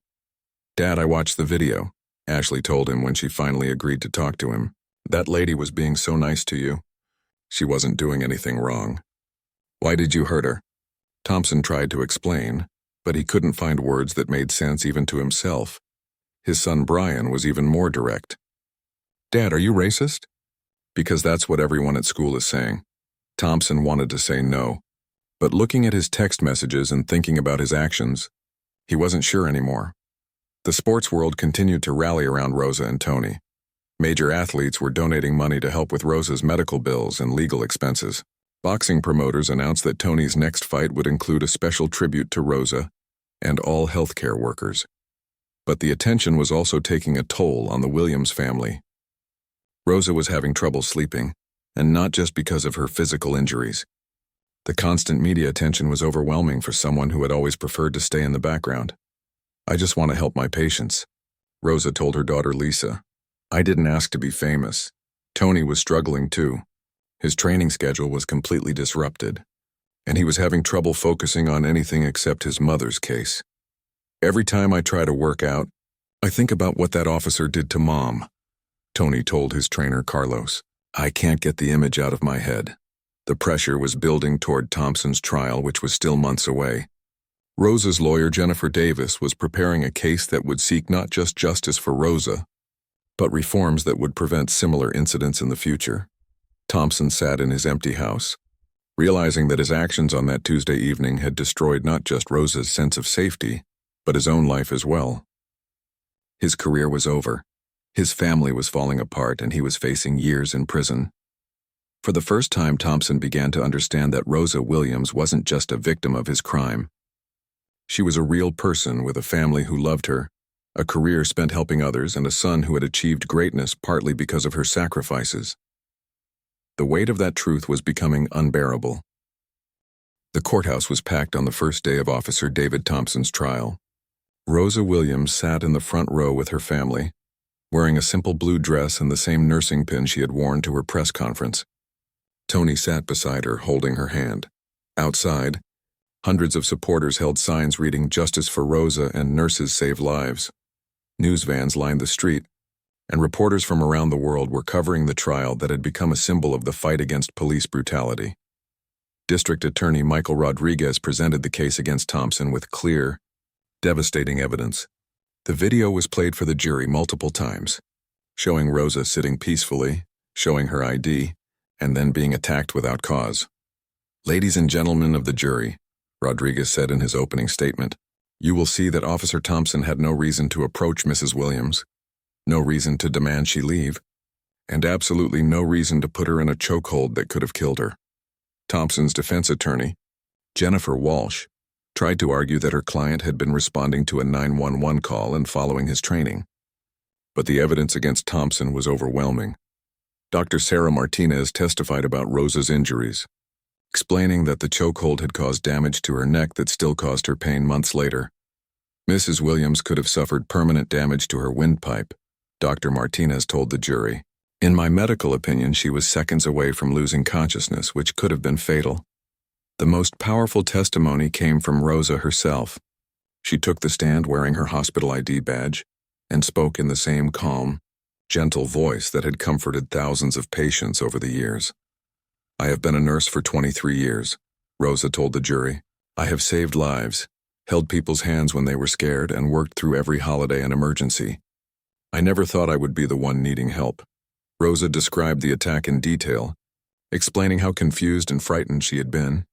"Dad, I watched the video," Ashley told him when she finally agreed to talk to him. "That lady was being so nice to you. She wasn't doing anything wrong." "Why did you hurt her?" Thompson tried to explain, but he couldn't find words that made sense even to himself. His son Brian was even more direct. "Dad, are you racist?" "Because that's what everyone at school is saying." Thompson wanted to say no, but looking at his text messages and thinking about his actions, he wasn't sure anymore. The sports world continued to rally around Rosa and Tony. Major athletes were donating money to help with Rosa's medical bills and legal expenses. Boxing promoters announced that Tony's next fight would include a special tribute to Rosa and all healthcare workers. But the attention was also taking a toll on the Williams family. Rosa was having trouble sleeping, and not just because of her physical injuries. The constant media attention was overwhelming for someone who had always preferred to stay in the background. "I just want to help my patients," Rosa told her daughter Lisa. "I didn't ask to be famous." Tony was struggling too. His training schedule was completely disrupted, and he was having trouble focusing on anything except his mother's case. "Every time I try to work out, I think about what that officer did to Mom," Tony told his trainer Carlos. "I can't get the image out of my head." The pressure was building toward Thompson's trial, which was still months away. Rosa's lawyer, Jennifer Davis, was preparing a case that would seek not just justice for Rosa, but reforms that would prevent similar incidents in the future. Thompson sat in his empty house, realizing that his actions on that Tuesday evening had destroyed not just Rosa's sense of safety, but his own life as well. His career was over. His family was falling apart, and he was facing years in prison. For the first time, Thompson began to understand that Rosa Williams wasn't just a victim of his crime. She was a real person with a family who loved her, a career spent helping others, and a son who had achieved greatness partly because of her sacrifices. The weight of that truth was becoming unbearable. The courthouse was packed on the first day of Officer David Thompson's trial. Rosa Williams sat in the front row with her family, wearing a simple blue dress and the same nursing pin she had worn to her press conference. Tony sat beside her, holding her hand. Outside, hundreds of supporters held signs reading "Justice for Rosa" and "Nurses Save Lives." News vans lined the street, and reporters from around the world were covering the trial that had become a symbol of the fight against police brutality. District Attorney Michael Rodriguez presented the case against Thompson with clear, devastating evidence. The video was played for the jury multiple times, showing Rosa sitting peacefully, showing her ID, and then being attacked without cause. "Ladies and gentlemen of the jury," Rodriguez said in his opening statement, "you will see that Officer Thompson had no reason to approach Mrs. Williams, no reason to demand she leave, and absolutely no reason to put her in a chokehold that could have killed her." Thompson's defense attorney, Jennifer Walsh, tried to argue that her client had been responding to a 911 call and following his training. But the evidence against Thompson was overwhelming. Dr. Sarah Martinez testified about Rosa's injuries, explaining that the chokehold had caused damage to her neck that still caused her pain months later. Mrs. Williams could have suffered permanent damage to her windpipe, Dr. Martinez told the jury. In my medical opinion, she was seconds away from losing consciousness, which could have been fatal. The most powerful testimony came from Rosa herself. She took the stand wearing her hospital ID badge and spoke in the same calm, gentle voice that had comforted thousands of patients over the years. I have been a nurse for 23 years, Rosa told the jury. I have saved lives, held people's hands when they were scared, and worked through every holiday and emergency. I never thought I would be the one needing help. Rosa described the attack in detail, explaining how confused and frightened she had been.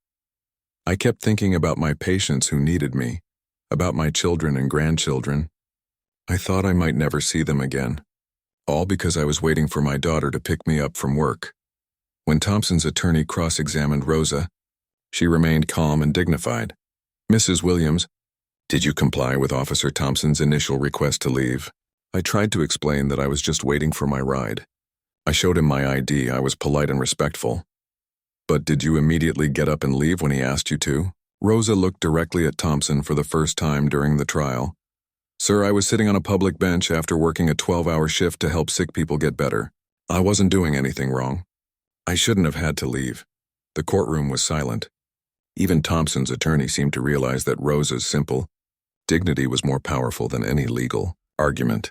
I kept thinking about my patients who needed me, about my children and grandchildren. I thought I might never see them again, all because I was waiting for my daughter to pick me up from work. When Thompson's attorney cross-examined Rosa, she remained calm and dignified. Mrs. Williams, did you comply with Officer Thompson's initial request to leave? I tried to explain that I was just waiting for my ride. I showed him my ID. I was polite and respectful. But did you immediately get up and leave when he asked you to? Rosa looked directly at Thompson for the first time during the trial. Sir, I was sitting on a public bench after working a 12-hour shift to help sick people get better. I wasn't doing anything wrong. I shouldn't have had to leave. The courtroom was silent. Even Thompson's attorney seemed to realize that Rosa's simple dignity was more powerful than any legal argument.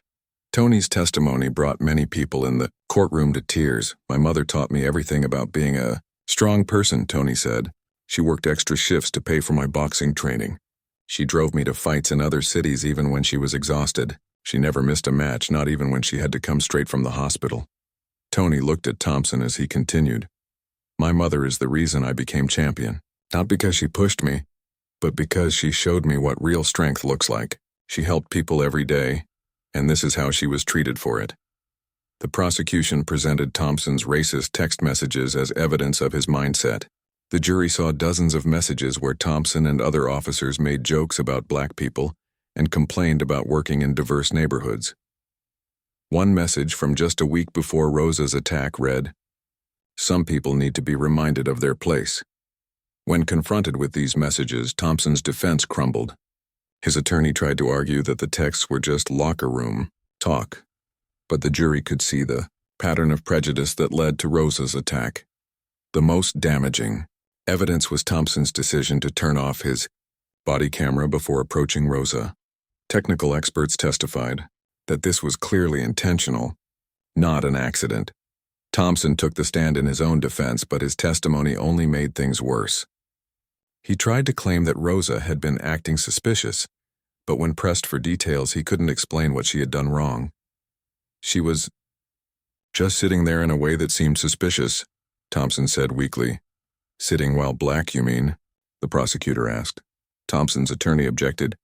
Tony's testimony brought many people in the courtroom to tears. My mother taught me everything about being a strong person, Tony said. She worked extra shifts to pay for my boxing training. She drove me to fights in other cities even when she was exhausted. She never missed a match, not even when she had to come straight from the hospital. Tony looked at Thompson as he continued. My mother is the reason I became champion. Not because she pushed me, but because she showed me what real strength looks like. She helped people every day, and this is how she was treated for it. The prosecution presented Thompson's racist text messages as evidence of his mindset. The jury saw dozens of messages where Thompson and other officers made jokes about black people and complained about working in diverse neighborhoods. One message from just a week before Rosa's attack read, "Some people need to be reminded of their place." When confronted with these messages, Thompson's defense crumbled. His attorney tried to argue that the texts were just locker room talk, but the jury could see the pattern of prejudice that led to Rosa's attack. The most damaging evidence was Thompson's decision to turn off his body camera before approaching Rosa. Technical experts testified that this was clearly intentional, not an accident. Thompson took the stand in his own defense, but his testimony only made things worse. He tried to claim that Rosa had been acting suspicious, but when pressed for details, he couldn't explain what she had done wrong. She was just sitting there in a way that seemed suspicious, Thompson said weakly. Sitting while black, you mean? The prosecutor asked. Thompson's attorney objected,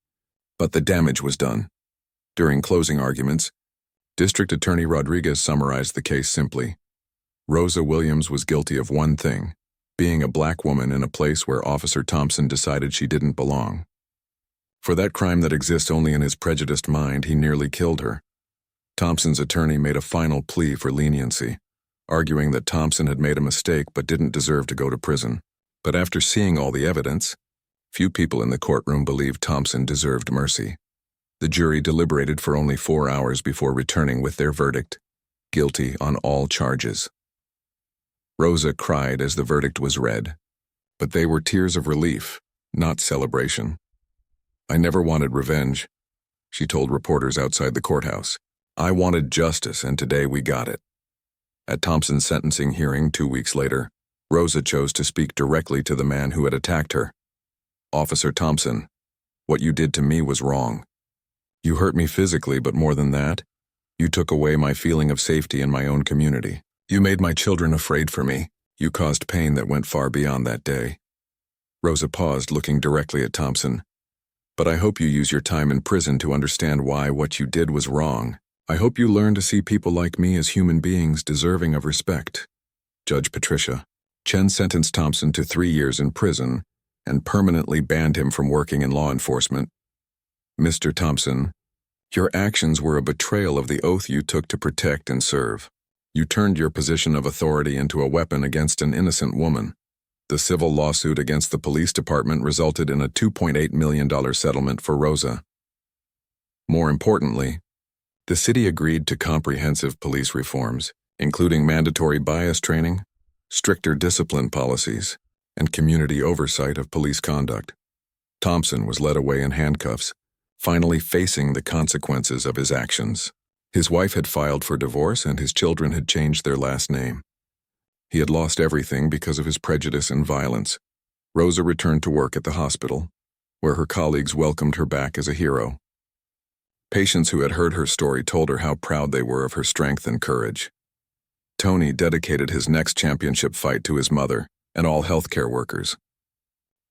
but the damage was done. During closing arguments, District Attorney Rodriguez summarized the case simply. Rosa Williams was guilty of one thing, being a black woman in a place where Officer Thompson decided she didn't belong. For that crime that exists only in his prejudiced mind, he nearly killed her. Thompson's attorney made a final plea for leniency, arguing that Thompson had made a mistake but didn't deserve to go to prison. But after seeing all the evidence, few people in the courtroom believed Thompson deserved mercy. The jury deliberated for only 4 hours before returning with their verdict, guilty on all charges. Rosa cried as the verdict was read, but they were tears of relief, not celebration. I never wanted revenge, she told reporters outside the courthouse. I wanted justice, and today we got it. At Thompson's sentencing hearing 2 weeks later, Rosa chose to speak directly to the man who had attacked her. Officer Thompson, what you did to me was wrong. You hurt me physically, but more than that, you took away my feeling of safety in my own community. You made my children afraid for me. You caused pain that went far beyond that day. Rosa paused, looking directly at Thompson. But I hope you use your time in prison to understand why what you did was wrong. I hope you learn to see people like me as human beings deserving of respect. Judge Patricia Chen sentenced Thompson to 3 years in prison and permanently banned him from working in law enforcement. "Mr. Thompson, your actions were a betrayal of the oath you took to protect and serve. You turned your position of authority into a weapon against an innocent woman." The civil lawsuit against the police department resulted in a $2.8 million settlement for Rosa. More importantly, the city agreed to comprehensive police reforms, including mandatory bias training, stricter discipline policies, and community oversight of police conduct. Thompson was led away in handcuffs, finally facing the consequences of his actions. His wife had filed for divorce and his children had changed their last name. He had lost everything because of his prejudice and violence. Rosa returned to work at the hospital, where her colleagues welcomed her back as a hero. Patients who had heard her story told her how proud they were of her strength and courage. Tony dedicated his next championship fight to his mother and all healthcare workers.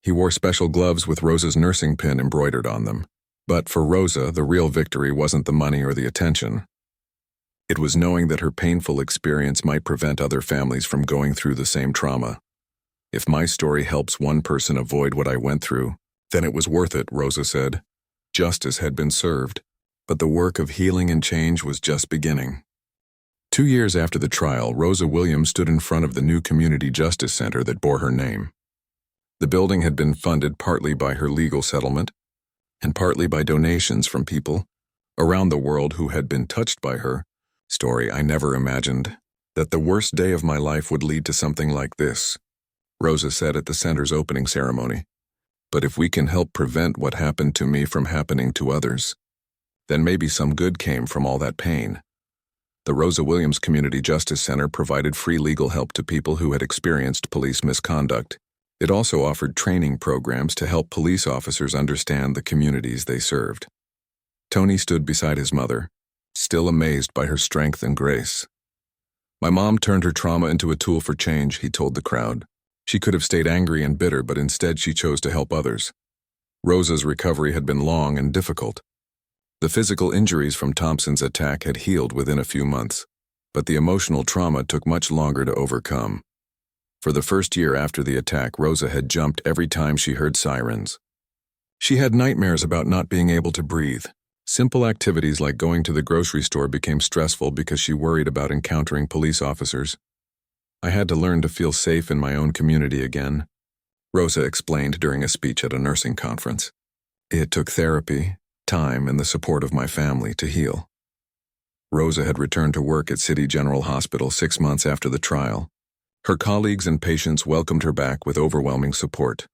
He wore special gloves with Rosa's nursing pin embroidered on them. But for Rosa, the real victory wasn't the money or the attention. It was knowing that her painful experience might prevent other families from going through the same trauma. "If my story helps one person avoid what I went through, then it was worth it," Rosa said. Justice had been served, but the work of healing and change was just beginning. 2 years after the trial, Rosa Williams stood in front of the new Community Justice Center that bore her name. The building had been funded partly by her legal settlement and partly by donations from people around the world who had been touched by her story. "I never imagined that the worst day of my life would lead to something like this," Rosa said at the center's opening ceremony. "But if we can help prevent what happened to me from happening to others, then maybe some good came from all that pain." The Rosa Williams Community Justice Center provided free legal help to people who had experienced police misconduct. It also offered training programs to help police officers understand the communities they served. Tony stood beside his mother, still amazed by her strength and grace. "My mom turned her trauma into a tool for change," he told the crowd. "She could have stayed angry and bitter, but instead she chose to help others." Rosa's recovery had been long and difficult. The physical injuries from Thompson's attack had healed within a few months, but the emotional trauma took much longer to overcome. For the first year after the attack, Rosa had jumped every time she heard sirens. She had nightmares about not being able to breathe. Simple activities like going to the grocery store became stressful because she worried about encountering police officers. "I had to learn to feel safe in my own community again," Rosa explained during a speech at a nursing conference. "It took therapy, time, and the support of my family to heal." Rosa had returned to work at City General Hospital 6 months after the trial. Her colleagues and patients welcomed her back with overwhelming support.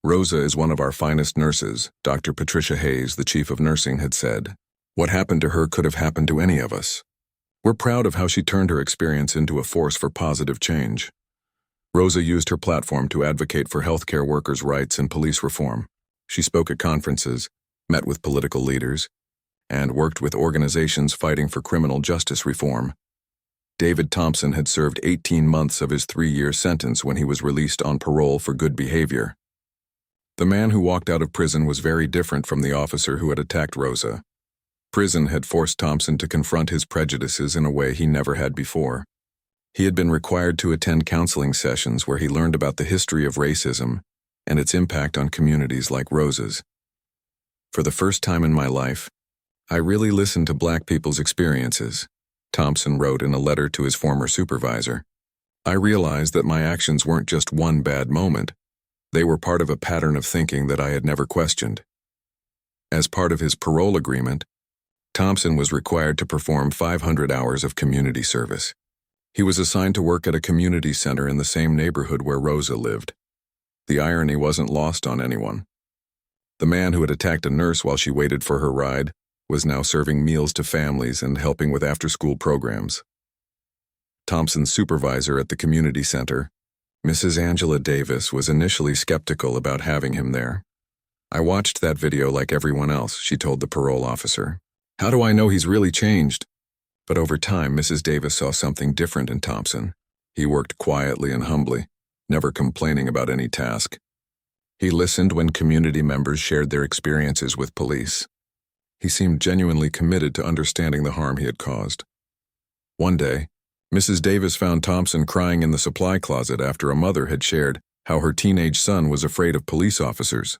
"Rosa is one of our finest nurses," Dr. Patricia Hayes, the chief of nursing, had said. "What happened to her could have happened to any of us. We're proud of how she turned her experience into a force for positive change." Rosa used her platform to advocate for healthcare workers' rights and police reform. She spoke at conferences, met with political leaders, and worked with organizations fighting for criminal justice reform. David Thompson had served 18 months of his 3-year sentence when he was released on parole for good behavior. The man who walked out of prison was very different from the officer who had attacked Rosa. Prison had forced Thompson to confront his prejudices in a way he never had before. He had been required to attend counseling sessions where he learned about the history of racism and its impact on communities like Rosa's. "For the first time in my life, I really listened to Black people's experiences," Thompson wrote in a letter to his former supervisor. "I realized that my actions weren't just one bad moment. They were part of a pattern of thinking that I had never questioned." As part of his parole agreement, Thompson was required to perform 500 hours of community service. He was assigned to work at a community center in the same neighborhood where Rosa lived. The irony wasn't lost on anyone. The man who had attacked a nurse while she waited for her ride was now serving meals to families and helping with after-school programs. Thompson's supervisor at the community center, Mrs. Angela Davis, was initially skeptical about having him there. "I watched that video like everyone else," she told the parole officer. "How do I know he's really changed?" But over time, Mrs. Davis saw something different in Thompson. He worked quietly and humbly, never complaining about any task. He listened when community members shared their experiences with police. He seemed genuinely committed to understanding the harm he had caused. One day, Mrs. Davis found Thompson crying in the supply closet after a mother had shared how her teenage son was afraid of police officers.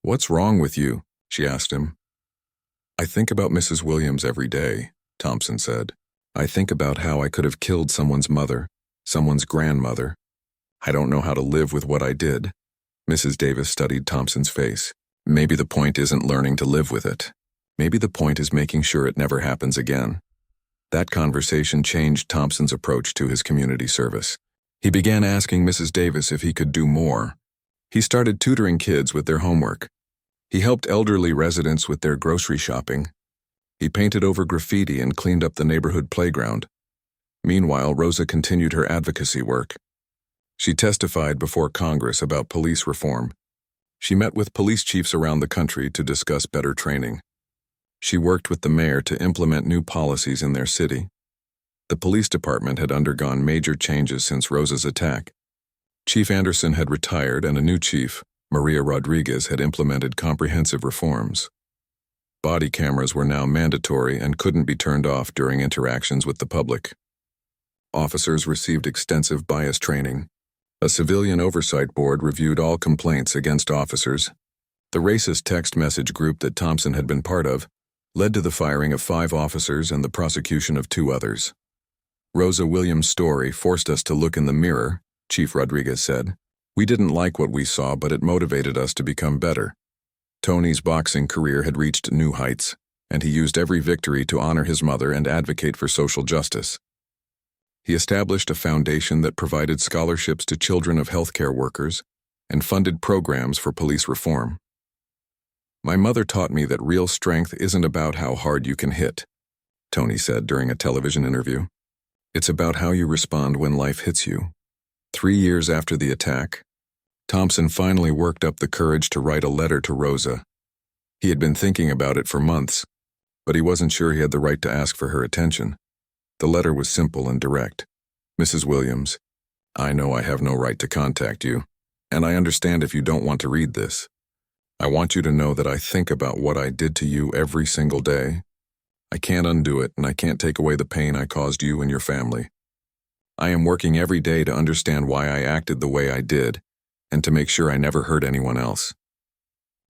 "What's wrong with you?" she asked him. "I think about Mrs. Williams every day," Thompson said. "I think about how I could have killed someone's mother, someone's grandmother. I don't know how to live with what I did." Mrs. Davis studied Thompson's face. "Maybe the point isn't learning to live with it. Maybe the point is making sure it never happens again." That conversation changed Thompson's approach to his community service. He began asking Mrs. Davis if he could do more. He started tutoring kids with their homework. He helped elderly residents with their grocery shopping. He painted over graffiti and cleaned up the neighborhood playground. Meanwhile, Rosa continued her advocacy work. She testified before Congress about police reform. She met with police chiefs around the country to discuss better training. She worked with the mayor to implement new policies in their city. The police department had undergone major changes since Rosa's attack. Chief Anderson had retired and a new chief, Maria Rodriguez, had implemented comprehensive reforms. Body cameras were now mandatory and couldn't be turned off during interactions with the public. Officers received extensive bias training. A civilian oversight board reviewed all complaints against officers. The racist text message group that Thompson had been part of led to the firing of 5 officers and the prosecution of 2 others. "Rosa Williams' story forced us to look in the mirror," Chief Rodriguez said. "We didn't like what we saw, but it motivated us to become better." Tony's boxing career had reached new heights, and he used every victory to honor his mother and advocate for social justice. He established a foundation that provided scholarships to children of healthcare workers and funded programs for police reform. "My mother taught me that real strength isn't about how hard you can hit," Tony said during a television interview. "It's about how you respond when life hits you." 3 years after the attack, Thompson finally worked up the courage to write a letter to Rosa. He had been thinking about it for months, but he wasn't sure he had the right to ask for her attention. The letter was simple and direct. "Mrs. Williams, I know I have no right to contact you, and I understand if you don't want to read this. I want you to know that I think about what I did to you every single day. I can't undo it, and I can't take away the pain I caused you and your family. I am working every day to understand why I acted the way I did, and to make sure I never hurt anyone else.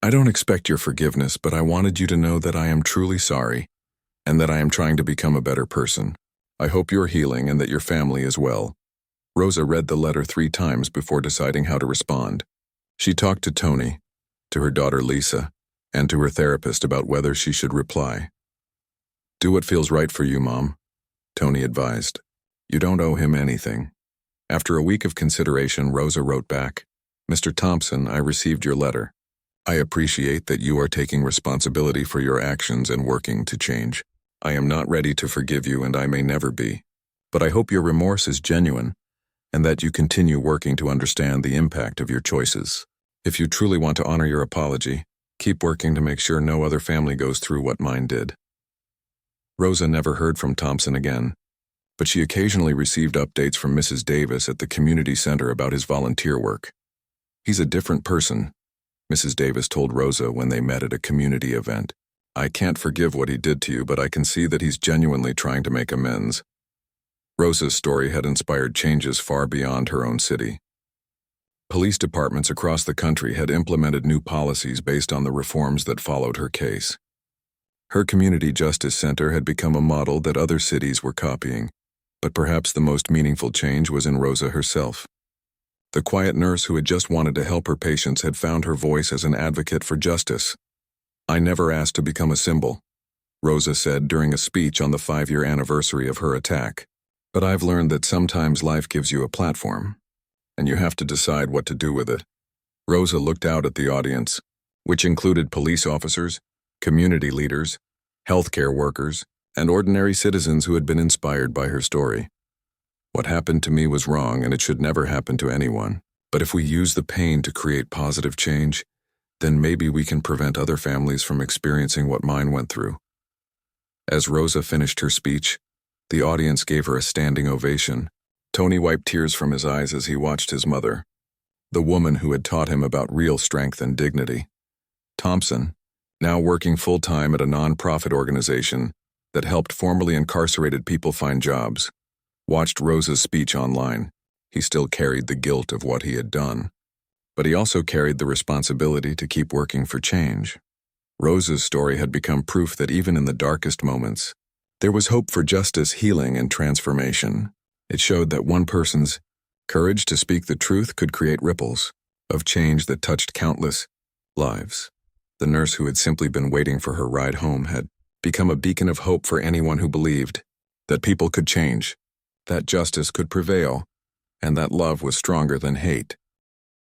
I don't expect your forgiveness, but I wanted you to know that I am truly sorry, and that I am trying to become a better person. I hope you're healing and that your family is well." Rosa read the letter 3 times before deciding how to respond. She talked to Tony, to her daughter Lisa, and to her therapist about whether she should reply. "Do what feels right for you, Mom," Tony advised. "You don't owe him anything." After a week of consideration, Rosa wrote back, "Mr. Thompson, I received your letter. I appreciate that you are taking responsibility for your actions and working to change. I am not ready to forgive you, and I may never be. But I hope your remorse is genuine, and that you continue working to understand the impact of your choices. If you truly want to honor your apology, keep working to make sure no other family goes through what mine did." Rosa never heard from Thompson again, but she occasionally received updates from Mrs. Davis at the community center about his volunteer work. "He's a different person," Mrs. Davis told Rosa when they met at a community event. "I can't forgive what he did to you, but I can see that he's genuinely trying to make amends." Rosa's story had inspired changes far beyond her own city. Police departments across the country had implemented new policies based on the reforms that followed her case. Her community justice center had become a model that other cities were copying, but perhaps the most meaningful change was in Rosa herself. The quiet nurse who had just wanted to help her patients had found her voice as an advocate for justice. "I never asked to become a symbol," Rosa said during a speech on the 5-year anniversary of her attack. "But I've learned that sometimes life gives you a platform, and you have to decide what to do with it." Rosa looked out at the audience, which included police officers, community leaders, healthcare workers, and ordinary citizens who had been inspired by her story. "What happened to me was wrong, and it should never happen to anyone. But if we use the pain to create positive change, then maybe we can prevent other families from experiencing what mine went through." As Rosa finished her speech, the audience gave her a standing ovation. Tony wiped tears from his eyes as he watched his mother, the woman who had taught him about real strength and dignity. Thompson, now working full-time at a non-profit organization that helped formerly incarcerated people find jobs, watched Rosa's speech online. He still carried the guilt of what he had done, but he also carried the responsibility to keep working for change. Rosa's story had become proof that even in the darkest moments, there was hope for justice, healing, and transformation. It showed that one person's courage to speak the truth could create ripples of change that touched countless lives. The nurse who had simply been waiting for her ride home had become a beacon of hope for anyone who believed that people could change, that justice could prevail, and that love was stronger than hate.